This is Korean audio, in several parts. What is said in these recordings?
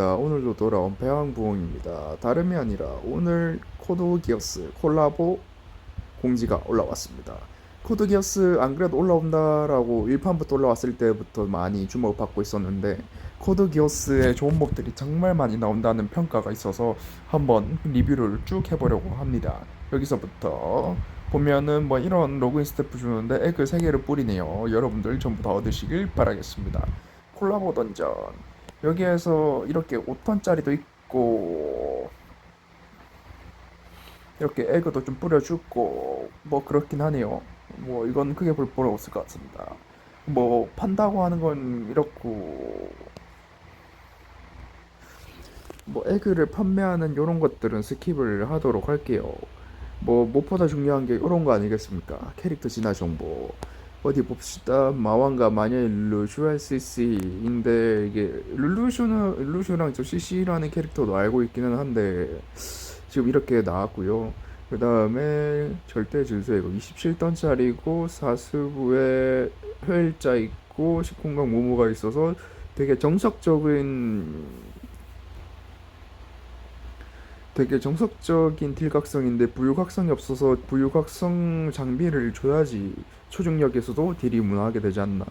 오늘도 돌아온 배왕부엉입니다. 다름이 아니라 오늘 코드 기어스 콜라보 공지가 올라왔습니다. 코드 기어스 안 그래도 올라온다라고 1판부터 올라왔을 때부터 많이 주목을 받고 있었는데 코드 기어스의 좋은 몹들이 정말 많이 나온다는 평가가 있어서 한번 리뷰를 쭉 해보려고 합니다. 여기서부터 보면은 뭐 이런 로그인 스태프 주는데 액을 3개를 뿌리네요. 여러분들 전부 다 얻으시길 바라겠습니다. 콜라보 던전 여기에서 이렇게 5턴짜리도 있고 이렇게 에그도 좀 뿌려주고 뭐 그렇긴 하네요. 뭐 이건 크게 볼 필요 없을 것 같습니다. 뭐 판다고 하는 건 이렇고 뭐 에그를 판매하는 이런 것들은 스킵을 하도록 할게요. 뭐 무엇보다 중요한 게 이런 거 아니겠습니까? 캐릭터 진화 정보. 어디 봅시다. 마왕과 마녀의 루슈 CC인데 이게 룰루슈랑 저 CC라는 캐릭터도 알고 있기는 한데 지금 이렇게 나왔고요. 그 다음에 절대 질서 이거 27던짜리고 사스부에 회일자 있고 식공각 모모가 있어서 되게 정석적인 딜각성인데 부유각성이 없어서 부유각성 장비를 줘야지 초중력에서도 딜이 무난하게 되지 않나.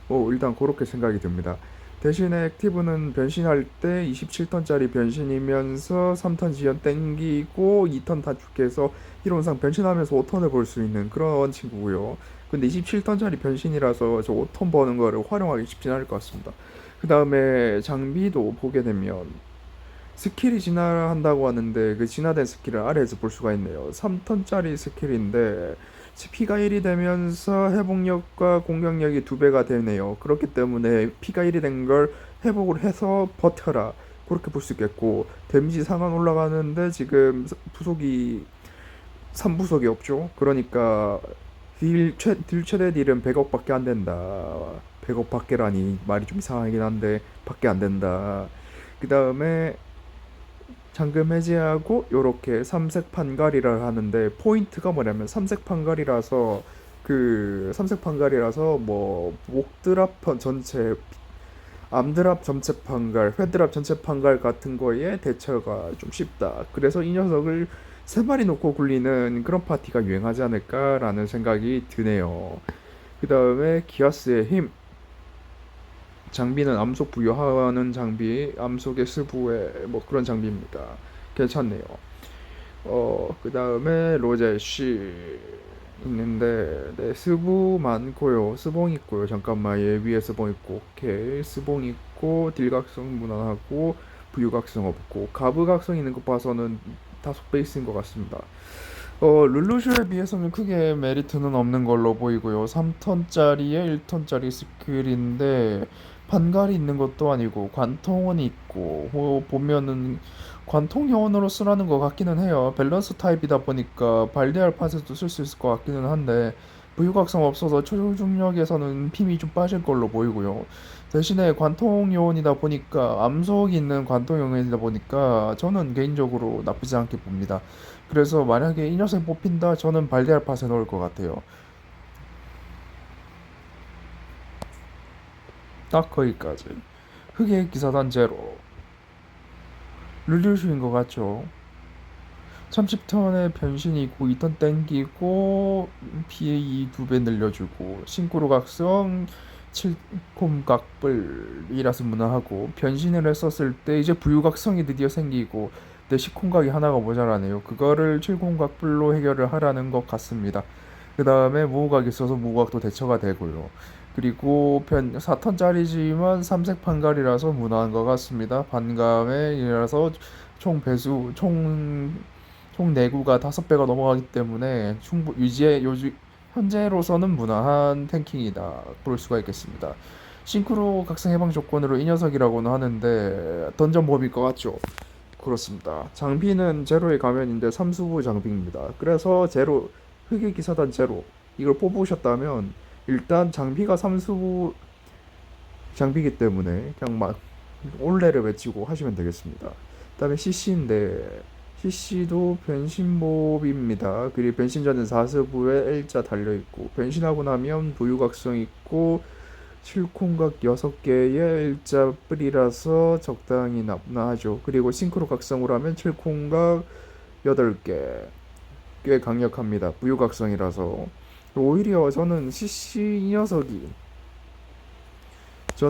뭐 일단 그렇게 생각이 듭니다. 대신에 액티브는 변신할 때 27턴짜리 변신이면서 3턴 지연 땡기고 2턴 단축해서 이론상 변신하면서 5턴을 볼 수 있는 그런 친구고요. 근데 27턴짜리 변신이라서 저 5턴 버는 거를 활용하기 쉽진 않을 것 같습니다. 그 다음에 장비도 보게 되면 스킬이 진화한다고 하는데 그 진화된 스킬을 아래에서 볼 수가 있네요. 3턴짜리 스킬인데 피가 1이 되면서 회복력과 공격력이 2배가 되네요. 그렇기 때문에 피가 1이 된 걸 회복을 해서 버텨라. 그렇게 볼 수 있겠고 데미지 상한 올라가는데 지금 부속이 3부속이 없죠. 그러니까 딜 최대 딜은 100억밖에 안 된다. 100억 밖에라니 말이 좀 이상하긴 한데 밖에 안 된다. 그 다음에 잠금 해제하고 요렇게 삼색 판갈이라 하는데 포인트가 뭐냐면 삼색 판갈이라서 그 삼색 판갈이라서 뭐 목드랍 전체 암드랍 전체 판갈 회드랍 전체 판갈 같은 거에 대처가 좀 쉽다. 그래서 이 녀석을 3마리 놓고 굴리는 그런 파티가 유행하지 않을까라는 생각이 드네요. 그 다음에 기아스의 힘 장비는 암속 부여하는 장비, 암속의 스부의 뭐 그런 장비입니다. 괜찮네요. 그 다음에 로제시 있는데, 네, 스부 많고요. 스봉 있고요. 잠깐만, 얘 위에 스봉 있고, 오케이. 스봉 있고, 딜각성 무난하고, 부유각성 없고, 가부각성 있는 거 봐서는 다소 베이스인 것 같습니다. 룰루슈에 비해서는 크게 메리트는 없는 걸로 보이고요. 3턴짜리에 1턴짜리 스킬인데 반갈이 있는 것도 아니고 관통원이 있고 보면은 관통 요원으로 쓰라는 것 같기는 해요. 밸런스 타입이다 보니까 발대할 팟에도 쓸 수 있을 것 같기는 한데 부유각성 없어서 초중력에서는 힘이 좀 빠질 걸로 보이고요. 대신에 관통 요원이다 보니까 암석 있는 관통 요원이다 보니까 저는 개인적으로 나쁘지 않게 봅니다. 그래서 만약에 이 녀석이 뽑힌다, 저는 발대할 팟에 넣을 것 같아요. 딱 거기까지. 흑의 기사단 제로. 룰루슈인 것 같죠? 30턴의 변신이고 2턴 땡기고 PA 2배 늘려주고 싱크로 각성 7콤 각불이라서 무난하고 변신을 했었을 때 이제 부유각성이 드디어 생기고 내 시콤각이 하나가 모자라네요. 그거를 7콤 각불로 해결을 하라는 것 같습니다. 그 다음에 무호각이 있어서 무호각도 대처가 되고요. 그리고 4턴짜리지만 삼색 판갈이라서 무난한 것 같습니다. 반감에 총 배수 총 내구가 5배가 넘어가기 때문에 충분 유지해 요즘 현재로서는 무난한 탱킹이다 볼 수가 있겠습니다. 싱크로 각성 해방 조건으로 이 녀석이라고는 하는데 던전 법일 것 같죠? 그렇습니다. 장비는 제로의 가면인데 삼수부 장비입니다. 그래서 제로 흑의 기사단 제로 이걸 뽑으셨다면 일단 장비가 삼수부 장비이기 때문에 그냥 막 올레를 외치고 하시면 되겠습니다. 그다음에 CC인데 CC도 변신몹입니다. 그리고 변신 전은 4서부에 L자 달려있고 변신하고 나면 부유각성 있고 실콩각 6개의 일자 뿔이라서 적당히 나하죠. 그리고 싱크로 각성으로 하면 실콩각 8개. 꽤 강력합니다. 부유각성이라서. 오히려 저는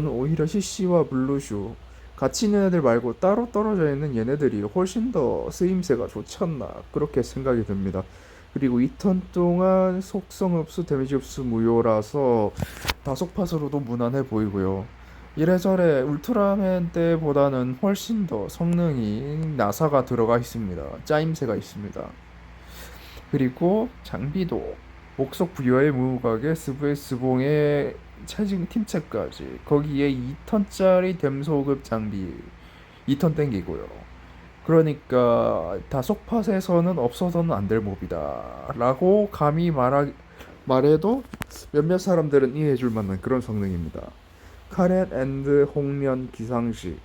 오히려 CC와 블루슈 같이 있는 애들 말고 따로 떨어져 있는 얘네들이 훨씬 더 쓰임새가 좋지 않나 그렇게 생각이 듭니다. 그리고 2턴 동안 속성 흡수, 데미지 흡수 무효라서 다속팟으로도 무난해 보이고요. 이래저래 울트라맨 때보다는 훨씬 더 성능이 나사가 들어가 있습니다. 짜임새가 있습니다. 그리고 장비도 목속 부여의 무각에 스브의 스봉의 체증 팀체까지 거기에 2턴짜리 댐소급 장비 2턴 땡기고요. 그러니까 다속팟에서는 없어서는 안 될 몹이다 라고 감히 말해도 몇몇 사람들은 이해해줄 만한 그런 성능입니다. 카렌 앤드 홍련 기상시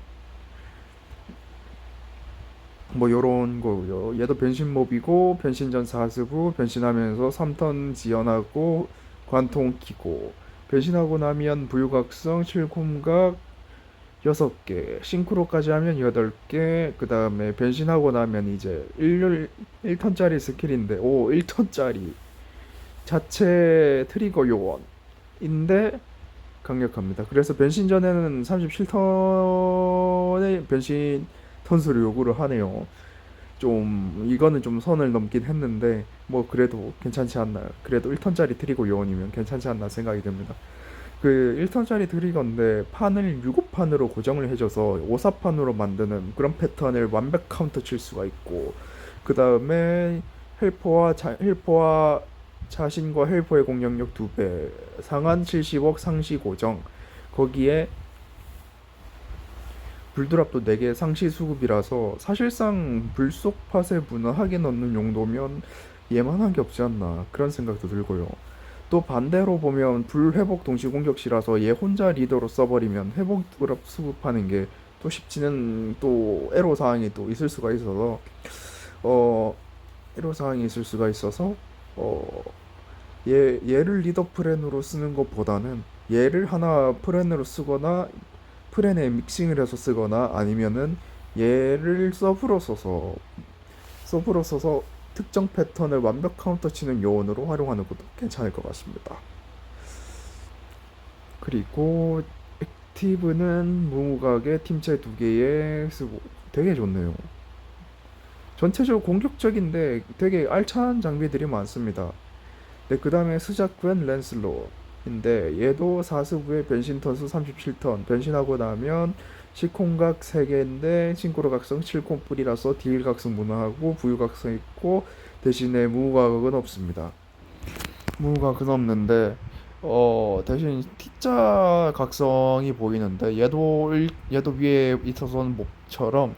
뭐 요런 거고요. 얘도 변신 몹이고 변신전 4스부 변신하면서 3턴 지연하고 관통 키고 변신하고 나면 부유각성 실콤각 6개 싱크로까지 하면 8개 그 다음에 변신하고 나면 이제 1턴짜리 스킬인데 1턴짜리 자체 트리거 요원인데 강력합니다. 그래서 변신 전에는 37턴의 변신 턴수를 요구를 하네요. 좀 이거는 좀 선을 넘긴 했는데 뭐 그래도 괜찮지 않나요? 그래도 1턴짜리 트리거 요원이면 괜찮지 않나 생각이 듭니다. 그 1턴짜리 트리거인데 판을 6호판으로 고정을 해줘서 5사판으로 만드는 그런 패턴을 완벽 카운터 칠 수가 있고 그 다음에 헬퍼와 자신과 헬퍼의 공격력 2배 상한 70억 상시 고정 거기에 불드랍도 4개 상시 수급이라서 사실상 불속 팟에 무난하게 넣는 용도면 얘만한 게 없지 않나 그런 생각도 들고요. 또 반대로 보면 불회복 동시 공격시라서 얘 혼자 리더로 써버리면 회복 드랍 수급하는 게 또 쉽지는 또 애로사항이 또 있을 수가 있어서 어 애로사항이 있을 수가 있어서 어 얘를 리더 프렌으로 쓰는 것보다는 얘를 하나 프렌으로 쓰거나 프렌에 믹싱을 해서 쓰거나 아니면은 얘를 서브로 써서 특정 패턴을 완벽 카운터 치는 요원으로 활용하는 것도 괜찮을 것 같습니다. 그리고 액티브는 무각의 팀체 2개에 쓰고 되게 좋네요. 전체적으로 공격적인데 되게 알찬 장비들이 많습니다. 네, 그 다음에 스자쿠엔 랜슬롯인데 얘도 4스부의 변신 턴수 37턴 변신하고 나면 시콩각 3개인데 싱크로 각성 7콤뿔이라서 딜 각성 무난하고 부유 각성 있고 대신에 무각은 없습니다. 무각은 없는데 대신 T자 각성이 보이는데 얘도 위에 있어서는 목처럼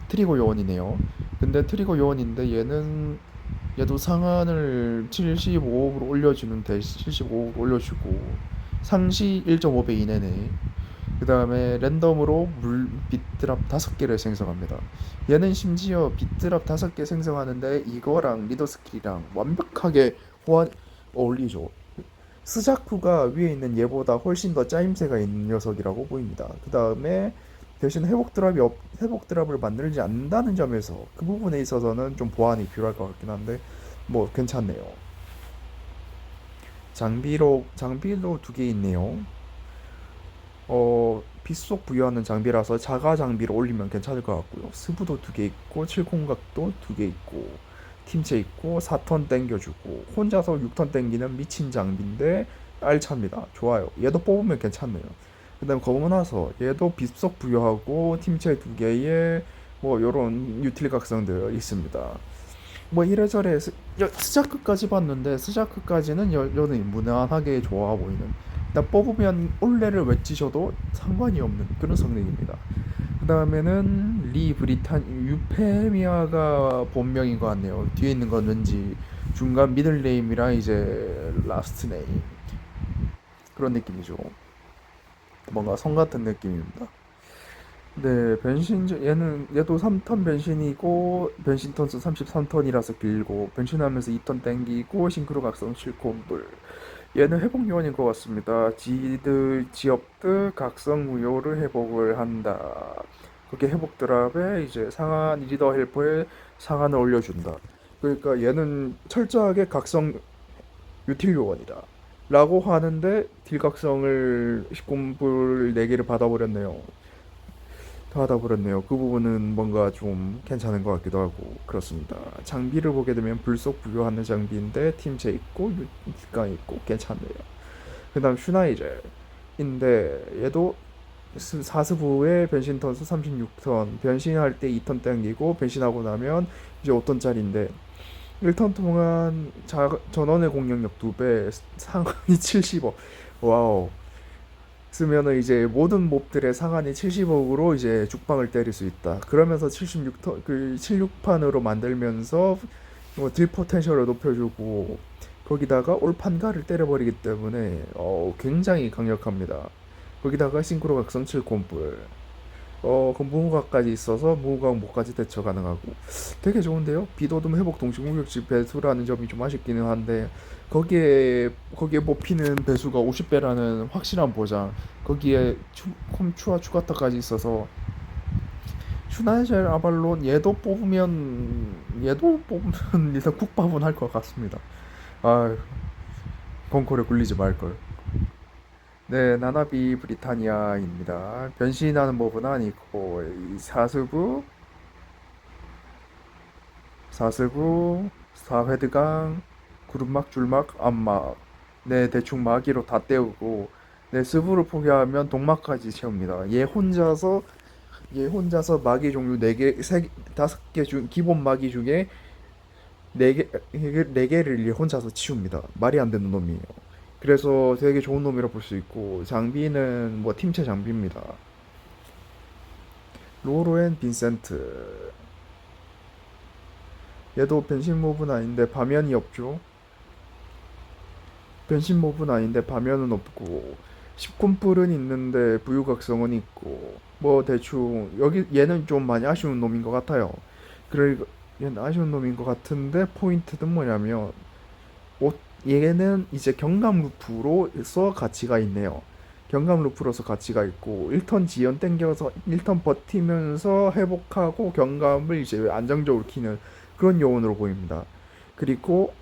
트리거 요원이네요. 근데 트리거 요원인데 얘도 상한을 75로 올려주는데 75로 올려주고 상시 1.5배 이내네. 그 다음에 랜덤으로 빗드랍 5개를 생성합니다. 얘는 심지어 빗드랍 5개 생성하는데 이거랑 리더 스킬이랑 완벽하게 어울리죠. 스자쿠가 위에 있는 얘보다 훨씬 더 짜임새가 있는 녀석이라고 보입니다. 그 다음에 대신 회복 드랍을 만들지 않는다는 점에서 그 부분에 있어서는 좀 보완이 필요할 것 같긴 한데 뭐 괜찮네요. 장비도 2개 있네요. 빗속 부여하는 장비라서 자가 장비를 올리면 괜찮을 것 같고요. 스부도 2개 있고 칠콩각도 2개 있고 팀체 있고 4턴 땡겨주고 혼자서 6턴 땡기는 미친 장비인데 알찹니다. 좋아요. 얘도 뽑으면 괜찮네요. 그 다음 검은 나서 얘도 빗속 부여하고 팀체 2개에 뭐 요런 유틸 각성들 있습니다. 뭐 이래저래 스자크까지 봤는데 스자크까지는 여전히 무난하게 좋아 보이는 일단 뽑으면 올레를 외치셔도 상관이 없는 그런 성능입니다. 그 다음에는 유페미아가 본명인 것 같네요. 뒤에 있는 건 왠지 중간 미들 네임이랑 이제 라스트 네임 그런 느낌이죠. 뭔가 성 같은 느낌입니다. 네, 얘도 3턴 변신이고 변신 턴수 33턴이라서 길고 변신하면서 2턴 땡기고 싱크로 각성 7콤불 얘는 회복 요원인 것 같습니다. 지업들 각성 무효를 회복을 한다. 그게 회복 드랍에 이제 상한 리더 헬퍼에 상한을 올려준다. 그러니까 얘는 철저하게 각성 유틸 요원이다. 라고 하는데 딜각성을 19불 4개를 받아버렸네요. 받아버렸네요. 그 부분은 뭔가 좀 괜찮은 것 같기도 하고 그렇습니다. 장비를 보게 되면 불속 부여하는 장비인데 팀제 있고 유틸강 있고 괜찮네요. 그 다음 슈나이젤인데 얘도 4스부의 변신 턴수 36턴 변신할 때 2턴 땡기고 변신하고 나면 이제 5턴짜리인데 1턴 동안 전원의 공격력 2배 상한이 70억 와우 쓰면은 이제 모든 몹들의 상한이 70억으로 이제 죽방을 때릴 수 있다. 그러면서 76턴 그 76판으로 만들면서 딜 포텐셜을 높여주고 거기다가 올판가를 때려버리기 때문에 굉장히 강력합니다. 거기다가 싱크로 각성 7콤불 그 무후각까지 있어서 무후각 목까지 대처 가능하고 되게 좋은데요. 비도듬 회복 동시 공격시 배수라는 점이 좀 아쉽기는 한데 거기에 뽑히는 배수가 50배라는 확실한 보장 거기에 콤추와 추가타까지 있어서 슈나이젤 아발론 얘도 뽑으면 일단 국밥은 할 것 같습니다. 아 건콜에 굴리지 말걸. 네, 나나비 브리타니아입니다. 변신하는 법은 아니고 이 사슬구, 사회드강, 구름막, 줄막, 암막. 네, 대충 마기로 다 때우고 네, 스부를 포기하면 독막까지 채웁니다. 얘 혼자서 마기 종류 4개, 5개 중 기본 마기 중에 4개를 얘 혼자서 치웁니다. 말이 안 되는 놈이에요. 그래서 되게 좋은 놈이라 볼 수 있고 장비는 뭐 팀체 장비입니다. 로로앤 빈센트 얘도 변신 몹은 아닌데 파면이 없죠. 변신 몹은 아닌데 파면은 없고 10콤뿔은 있는데 부유각성은 있고 뭐 대충 여기 얘는 좀 많이 아쉬운 놈인 것 같아요. 그래 얘는 아쉬운 놈인 것 같은데 포인트는 뭐냐면 옷 얘는 이제 경감 루프로서 가치가 있네요. 경감 루프로서 가치가 있고 1턴 지연 땡겨서 1턴 버티면서 회복하고 경감을 이제 안정적으로 키는 그런 요원으로 보입니다. 그리고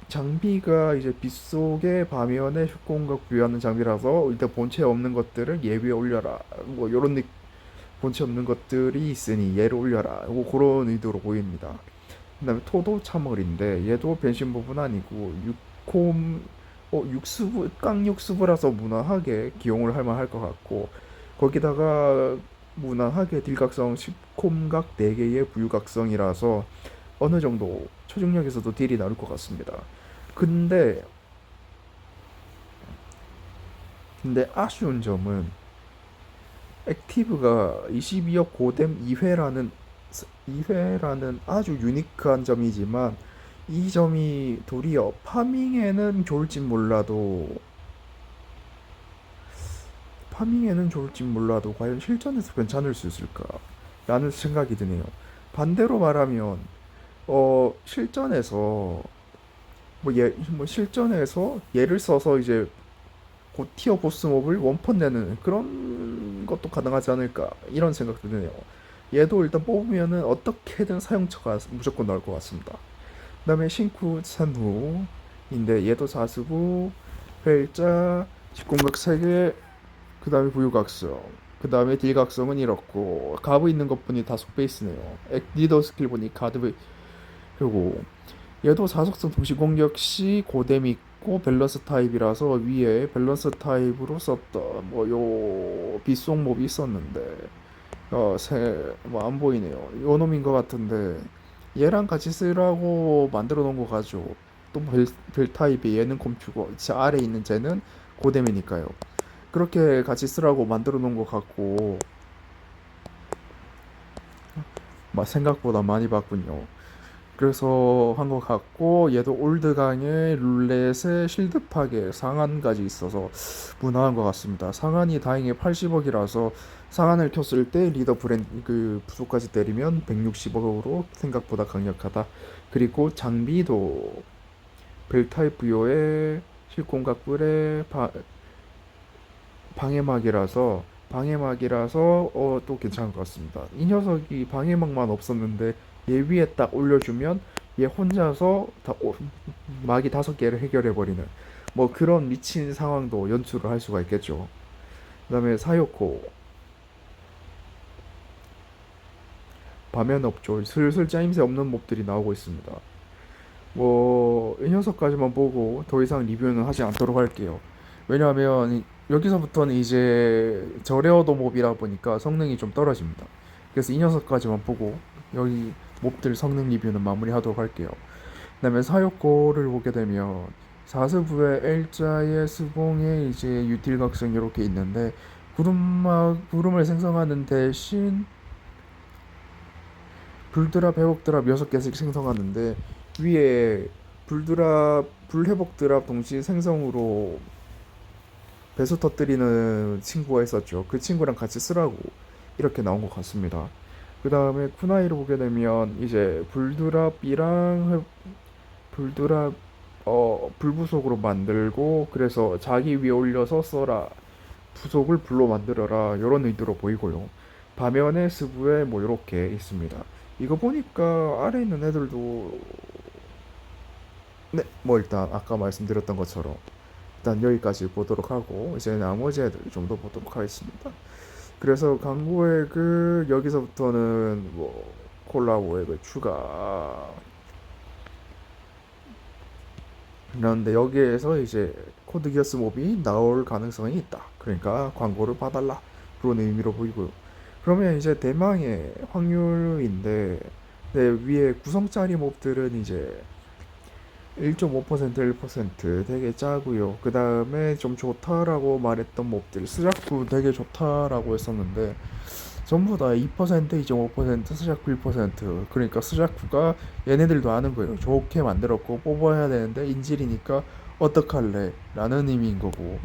장비가 이제 빗속의 바면에 효과음각 부여하는 장비라서 일단 본체 없는 것들을 예비에 올려라. 뭐 요런 본체 없는 것들이 있으니 얘를 올려라. 뭐 그런 의도로 보입니다. 그다음에 토도 참을인데 얘도 변신 부분 아니고 육콤 육수부 깡육수부라서 무난하게 기용을 할 만할 것 같고 거기다가 무난하게 딜각성 10콤각 4개의 부유각성이라서 어느 정도 초중력에서도 딜이 나올 것 같습니다. 근데 아쉬운 점은 액티브가 22억 고뎀 2회라는 아주 유니크한 점이지만 이 점이 도리어 파밍에는 좋을진 몰라도 과연 실전에서 괜찮을 수 있을까 라는 생각이 드네요. 반대로 말하면 실전에서 실전에서 얘를 써서 이제 고티어 보스몹을 원펀 내는 그런 것도 가능하지 않을까 이런 생각도 드네요. 얘도 일단 뽑으면은 어떻게든 사용처가 무조건 나올 것 같습니다. 그 다음에 신쿠 산후인데 얘도 사수부 회자 10공각 3개 그 다음에 부유각성 그 다음에 딜각성은 이렇고 가브 있는 것뿐이 다 속베이스네요. 리더 스킬 보니 가드 그리고 얘도 사속성 동시 공격 시 고뎀 있고 밸런스 타입이라서 위에 밸런스 타입으로 썼던 뭐요 빗속 몹이 있었는데 뭐 안 보이네요. 요 놈인 것 같은데 얘랑 같이 쓰라고 만들어 놓은 거 가죠. 또 별 타입이 얘는 컴퓨고 저 아래 있는 쟤는 고뎀이니까요. 그렇게 같이 쓰라고 만들어 놓은 것 같고 생각보다 많이 봤군요. 그래서 한 것 같고 얘도 올드강의 룰렛의 실드 파괴 상한까지 있어서 무난한 것 같습니다. 상한이 다행히 80억이라서 상한을 켰을 때 리더 브랜드 그 부속까지 때리면 160억으로 생각보다 강력하다. 그리고 장비도 벨타입 부여에 실공각불의 방해막이라서 또 괜찮을 것 같습니다. 이 녀석이 방해막만 없었는데 얘 위에 딱 올려주면 얘 혼자서 막이 5개를 해결해 버리는 뭐 그런 미친 상황도 연출을 할 수가 있겠죠. 그다음에 사요코 밤에는 없죠. 슬슬 짜임새 없는 몹들이 나오고 있습니다. 뭐 이 녀석까지만 보고 더 이상 리뷰는 하지 않도록 할게요. 왜냐하면 여기서부터는 이제 저레어도 몹이라 보니까 성능이 좀 떨어집니다. 그래서 이 녀석까지만 보고 여기 몹들 성능 리뷰는 마무리하도록 할게요. 그다음에 사요코를 보게 되면 사스부의 L자의 스봉에 이제 유틸각성 이렇게 있는데 구름을 생성하는 대신 불드랍 회복드랍 6개씩 생성하는데 위에 불회복 드랍 동시 생성으로 배수 터뜨리는 친구가 있었죠. 그 친구랑 같이 쓰라고 이렇게 나온 것 같습니다. 그 다음에 쿠나이를 보게 되면 이제 불드랍 불부속으로 만들고 그래서 자기 위에 올려서 써라, 부속을 불로 만들어라 이런 의도로 보이고요. 반면에 스부에 뭐 이렇게 있습니다. 이거 보니까 아래 있는 애들도 네, 뭐 일단 아까 말씀드렸던 것처럼 일단 여기까지 보도록 하고 이제 나머지 애들 좀 더 보도록 하겠습니다. 그래서 광고의 여기서부터는 뭐 콜라보의 추가. 그런데 여기에서 이제 코드 기어스 몹이 나올 가능성이 있다. 그러니까 광고를 봐달라 그런 의미로 보이고요. 그러면 이제 대망의 확률인데 네, 위에 구성짜리 몹들은 이제 1.5% 1% 되게 짜고요. 그 다음에 좀 좋다라고 말했던 몹들 스자쿠 되게 좋다라고 했었는데 전부 다 2%, 2.5%, 스자쿠 1%. 그러니까 스자쿠가 얘네들도 아는 거예요. 좋게 만들었고 뽑아야 되는데 인질이니까 어떡할래 라는 의미인 거고,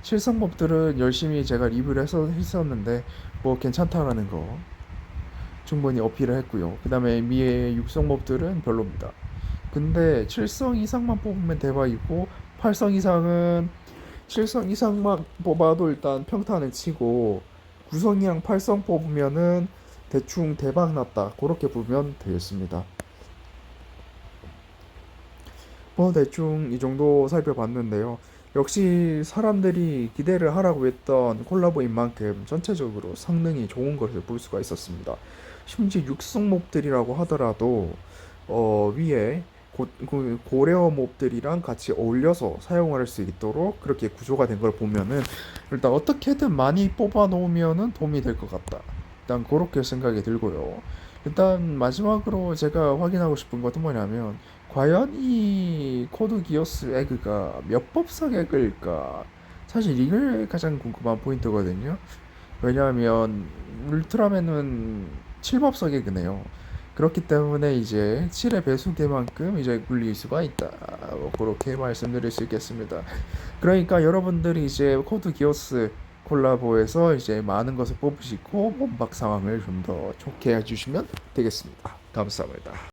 실성 몹들은 열심히 제가 리뷰를 했었는데 뭐 괜찮다라는 거 충분히 어필을 했고요. 그 다음에 미의 육성 몹들은 별로입니다. 근데 7성 이상만 뽑으면 대박이고 8성 이상은 7성 이상만 뽑아도 일단 평탄을 치고 9성이랑 8성 뽑으면은 대충 대박 났다 그렇게 보면 되겠습니다. 뭐 대충 이 정도 살펴봤는데요. 역시 사람들이 기대를 하라고 했던 콜라보인 만큼 전체적으로 성능이 좋은 것을 볼 수가 있었습니다. 심지어 육성 몹들이라고 하더라도 위에 고레어 몹들이랑 같이 어울려서 사용할 수 있도록 그렇게 구조가 된 걸 보면은 일단 어떻게든 많이 뽑아 놓으면은 도움이 될 것 같다. 일단 그렇게 생각이 들고요. 일단 마지막으로 제가 확인하고 싶은 것은 뭐냐면 과연 이 코드 기어스 에그가 몇 법석 에그일까? 사실 이게 가장 궁금한 포인트거든요. 왜냐하면 울트라맨은 7법석 에그네요. 그렇기 때문에 이제 7의 배수계만큼 이제 굴릴 수가 있다. 뭐 그렇게 말씀드릴 수 있겠습니다. 그러니까 여러분들이 이제 코드 기어스 콜라보에서 이제 많은 것을 뽑으시고 몸박 상황을 좀 더 좋게 해주시면 되겠습니다. 감사합니다.